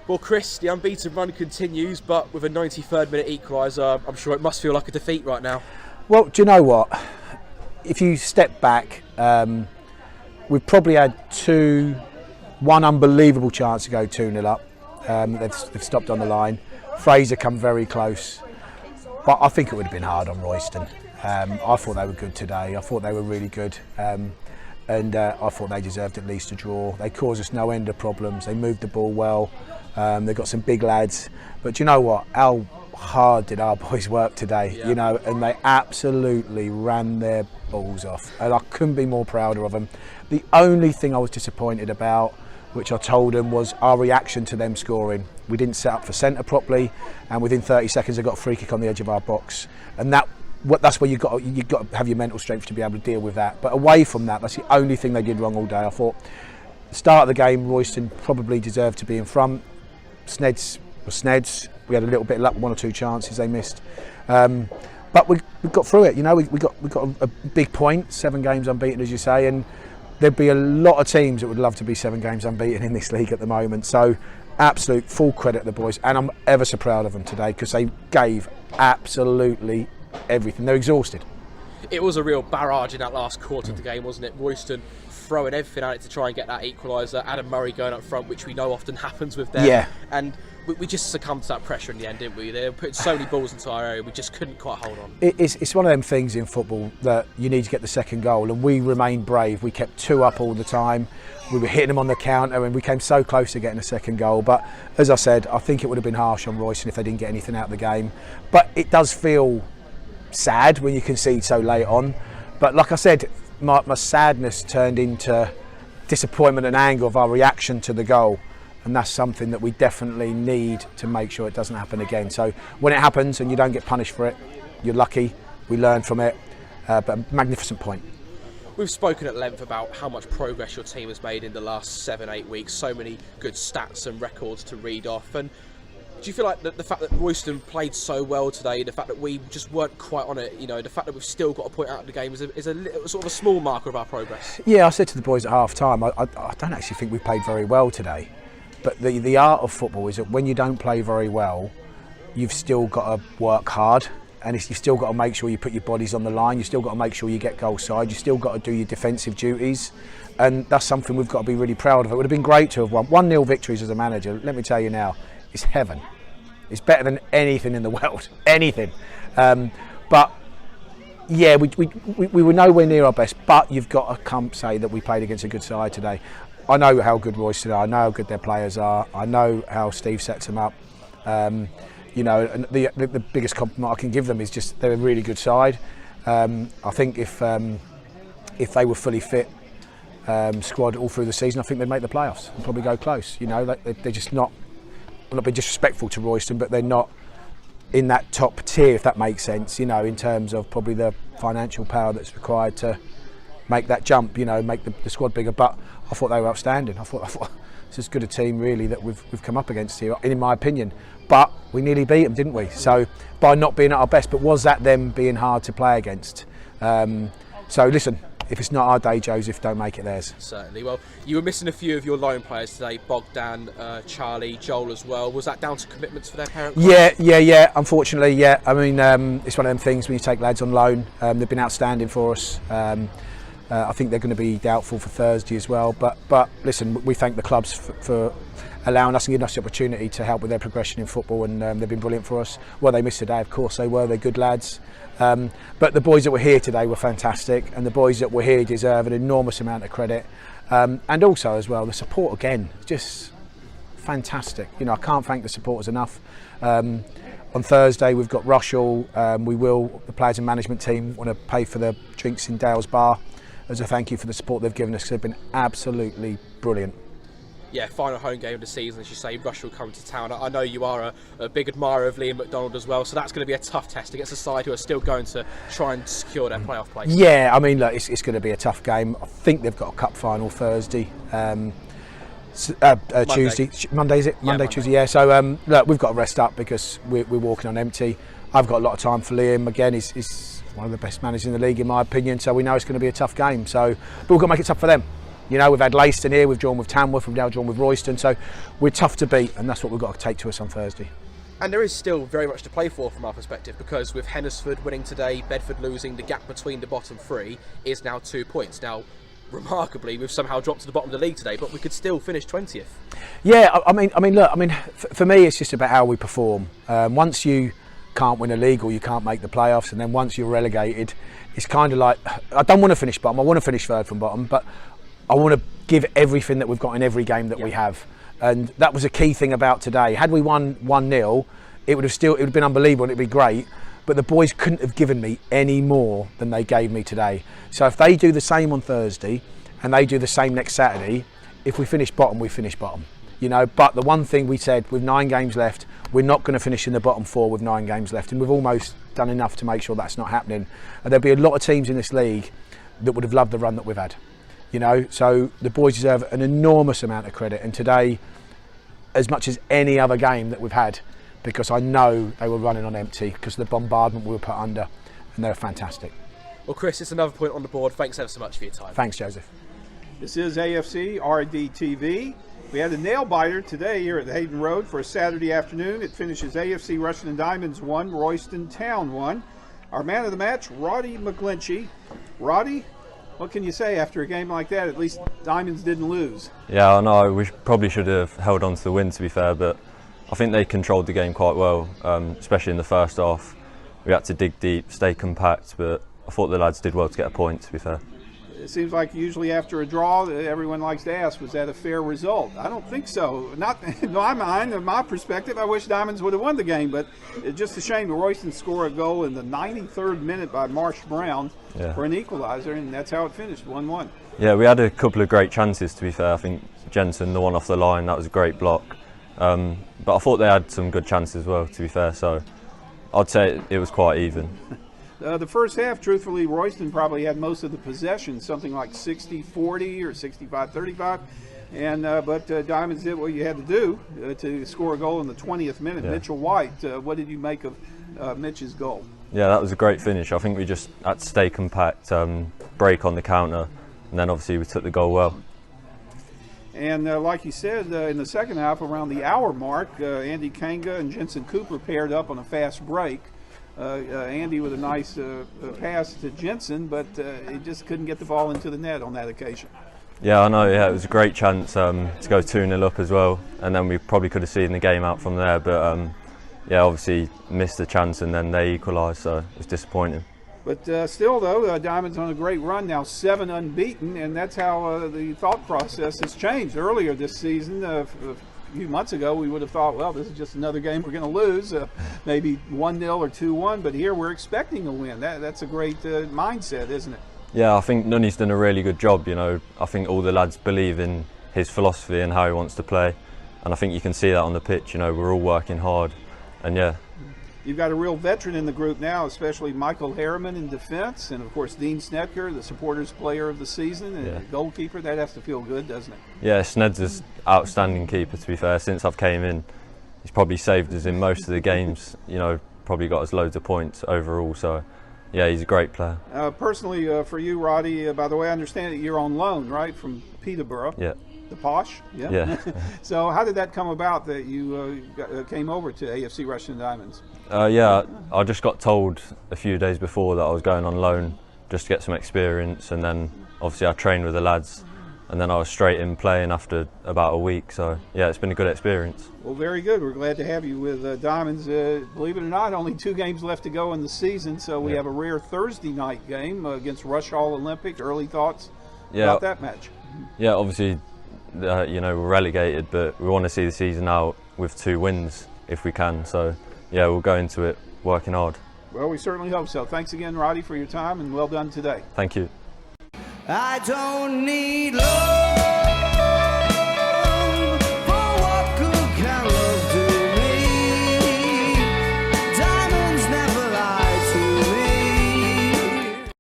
Well, Chris, the unbeaten run continues, but with a 93rd minute equaliser, I'm sure it must feel like a defeat right now. Well, do you know what? If you step back, we've probably had one unbelievable chance to go 2-0 up. They've stopped on the line. Fraser come very close, but I think it would have been hard on Royston. I thought they were good today. I thought they were really good. And I thought they deserved at least a draw. They caused us no end of problems. They moved the ball well. They've got some big lads. But do you know what? How hard did our boys work today? Yeah. You know, and they absolutely ran their balls off. And I couldn't be more prouder of them. The only thing I was disappointed about, which I told them, was our reaction to them scoring. We didn't set up for centre properly, and within 30 seconds they got a free kick on the edge of our box. And that's where you've got to have your mental strength to be able to deal with that. But away from that, that's the only thing they did wrong all day. I thought the start of the game, Royston probably deserved to be in front. Sneds were Sneds. We had a little bit of luck, 1 or 2 chances they missed. But we got through it. You know, we got a big point, 7 games unbeaten, as you say, and there'd be a lot of teams that would love to be 7 games unbeaten in this league at the moment. So absolute full credit to the boys, and I'm ever so proud of them today because they gave absolutely everything. They're exhausted. It was a real barrage in that last quarter of the game, wasn't it? Royston throwing everything at it to try and get that equaliser. Adam Murray going up front, which we know often happens with them. Yeah. And we just succumbed to that pressure in the end, didn't we? They were putting so many balls into our area, we just couldn't quite hold on. It's one of them things in football that you need to get the second goal, and we remained brave. We kept 2 up all the time. We were hitting them on the counter, and we came so close to getting a second goal. But as I said, I think it would have been harsh on Royston if they didn't get anything out of the game. But it does feel sad when you concede so late on. But like I said, my sadness turned into disappointment and anger of our reaction to the goal. And that's something that we definitely need to make sure it doesn't happen again. So when it happens and you don't get punished for it, you're lucky. We learn from it. But a magnificent point. We've spoken at length about how much progress your team has made in the last 7-8 weeks. So many good stats and records to read off. And do you feel like the fact that Royston played so well today, the fact that we just weren't quite on it, you know, the fact that we've still got a point out of the game is a sort of a small marker of our progress? Yeah, I said to the boys at half time, I don't actually think we played very well today. But the art of football is that when you don't play very well, you've still got to work hard, and you've still got to make sure you put your bodies on the line. You've still got to make sure you get goal side. You've still got to do your defensive duties, and that's something we've got to be really proud of. It would have been great to have won 1-0 victories as a manager. Let me tell you now, it's heaven. It's better than anything in the world, anything. But yeah, we were nowhere near our best. But you've got to say that we played against a good side today. I know how good Royston are. I know how good their players are. I know how Steve sets them up. You know, and the biggest compliment I can give them is just they're a really good side. I think if they were fully fit squad all through the season, I think they'd make the playoffs and probably go close. You know, they're just not. I'm not being disrespectful to Royston, but they're not in that top tier, if that makes sense. You know, in terms of probably the financial power that's required to make that jump. You know, make the squad bigger. But I thought they were outstanding. I thought it's as good a team really that we've come up against here, in my opinion. But we nearly beat them, didn't we? So by not being at our best, but was that them being hard to play against? So listen, if it's not our day, Joseph, don't make it theirs. Certainly. Well, you were missing a few of your loan players today, Bogdan, Charlie, Joel as well. Was that down to commitments for their parent clubs? Yeah. Unfortunately, yeah. I mean, it's one of them things when you take lads on loan. They've been outstanding for us. I think they're going to be doubtful for Thursday as well. But listen, we thank the clubs for allowing us and giving us the opportunity to help with their progression in football, and they've been brilliant for us. Well, they missed today, of course they were. They're good lads. But the boys that were here today were fantastic, and the boys that were here deserve an enormous amount of credit. And also as well, the support again, just fantastic. You know, I can't thank the supporters enough. On Thursday we've got Rushall. The players and management team want to pay for the drinks in Dale's Bar as a thank you for the support they've given us, because they've been absolutely brilliant. Yeah, final home game of the season, as you say. Rushall come to town. I know you are a big admirer of Liam McDonald as well, so that's going to be a tough test against a side who are still going to try and secure their playoff place. Yeah, I mean, look, it's going to be a tough game. I think they've got a cup final Thursday. Tuesday, Monday is it? Monday, Tuesday, yeah. So look, we've got to rest up because we're walking on empty. I've got a lot of time for Liam. Again, he's one of the best managers in the league in my opinion, so we know it's going to be a tough game. So, but we've got to make it tough for them. You know, we've had Leiston here, we've drawn with Tamworth, we've now drawn with Royston, so we're tough to beat, and that's what we've got to take to us on Thursday. And there is still very much to play for from our perspective, because with Hennesford winning today, Bedford losing, the gap between the bottom three is now 2 points. Now, remarkably, we've somehow dropped to the bottom of the league today, but we could still finish 20th. Yeah, I mean, look, for me, it's just about how we perform. Once you can't win a league or you can't make the playoffs, and then once you're relegated, it's kind of like, I don't want to finish bottom, I want to finish third from bottom, but I want to give everything that we've got in every game that we have. And that was a key thing about today. Had we won 1-0, it would have been unbelievable and it'd be great, but the boys couldn't have given me any more than they gave me today. So if they do the same on Thursday and they do the same next Saturday, if we finish bottom, we finish bottom. You know, but the one thing we said, with 9 games left, we're not going to finish in the bottom 4 with 9 games left, and we've almost done enough to make sure that's not happening. And there'll be a lot of teams in this league that would have loved the run that we've had. You know, so the boys deserve an enormous amount of credit, and today, as much as any other game that we've had, because I know they were running on empty because of the bombardment we were put under, and they're fantastic. Well, Chris, it's another point on the board. Thanks ever so much for your time. Thanks, Joseph. This is AFC R&D We had a nail biter today here at Hayden Road for a Saturday afternoon. It finishes AFC Rushden Diamonds 1, Royston Town 1. Our man of the match, Roddy McGlinchey. Roddy, what can you say after a game like that? At least Diamonds didn't lose. Yeah, I know. We probably should have held on to the win, to be fair, but I think they controlled the game quite well, especially in the first half. We had to dig deep, stay compact, but I thought the lads did well to get a point, to be fair. It seems like usually after a draw, everyone likes to ask, was that a fair result? I don't think so. Not in my mind, in my perspective. I wish Diamonds would have won the game, but it's just a shame. Royston scored a goal in the 93rd minute by Marsh Brown for an equaliser, and that's how it finished, 1-1. Yeah, we had a couple of great chances, to be fair. I think Jensen, the one off the line, that was a great block. But I thought they had some good chances as well, to be fair, so I'd say it was quite even. The first half, truthfully, Royston probably had most of the possession, something like 60-40 or 65-35. But Diamonds did what you had to do to score a goal in the 20th minute. Yeah. Mitchel White, what did you make of Mitch's goal? Yeah, that was a great finish. I think we just had to stay compact, break on the counter, and then obviously we took the goal well. And like you said, in the second half, around the hour mark, Andy Kanga and Jensen Cooper paired up on a fast break. Andy with a nice pass to Jensen, but he just couldn't get the ball into the net on that occasion. Yeah, I know. Yeah, it was a great chance to go 2-0 up as well, and then we probably could have seen the game out from there. But yeah, obviously missed the chance, and then they equalised, so it was disappointing. But still, though, Diamonds on a great run now, 7 unbeaten, and that's how the thought process has changed. Earlier this season, a few months ago, we would have thought, well, this is just another game we're going to lose, maybe 1-0 or 2-1, but here we're expecting a win. That's a great mindset, isn't it? Yeah, I think Nunny's done a really good job. You know, I think all the lads believe in his philosophy and how he wants to play, and I think you can see that on the pitch. You know, we're all working hard, and yeah. You've got a real veteran in the group now, especially Michael Harriman in defence, and of course Dean Snedeker, the supporters player of the season, and goalkeeper. That has to feel good, doesn't it? Yeah, Sned's an outstanding keeper, to be fair. Since I've came in, he's probably saved us in most of the games. You know, probably got us loads of points overall. So, yeah, he's a great player. Personally, for you, Roddy, by the way, I understand that you're on loan, right, from Peterborough. Yeah. The Posh, yeah. So how did that come about that you came over to AFC Rushden Diamonds? Yeah, I just got told a few days before that I was going on loan just to get some experience, and then obviously I trained with the lads, and then I was straight in playing after about a week. So yeah, it's been a good experience. Well, very good. We're glad to have you with Diamonds. Believe it or not, only 2 games left to go in the season, so we have a rare Thursday night game against Rush Hall Olympic. Early thoughts about that match? Yeah, obviously, you know, we're relegated, but we want to see the season out with 2 wins if we can. So yeah, we'll go into it working hard. Well, we certainly hope so. Thanks again, Roddy, for your time, and well done today. Thank you. I don't need love.